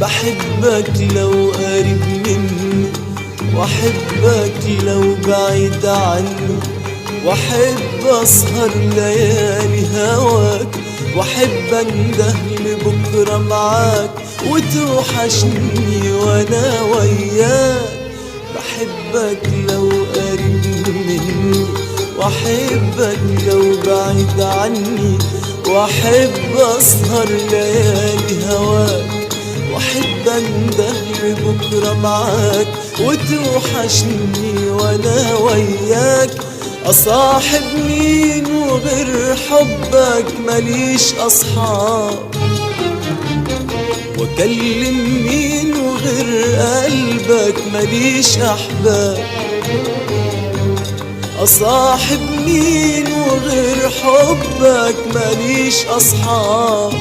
بحبك لو قريب مني، واحبك لو بعيد عني، واحب اسهر ليالي هواك، واحب انده لبكره معاك وتوحشني وانا وياك. بحبك لو قريب مني، واحبك لو بعيد عني، واحب اسهر ليالي هواك، واحب انده لبكره معاك وتوحشني وانا وياك. اصاحب مين وغير حبك ماليش اصحاب، واكلم مين وغير قلبك ماليش احباب. اصاحب مين وغير حبك ماليش اصحاب،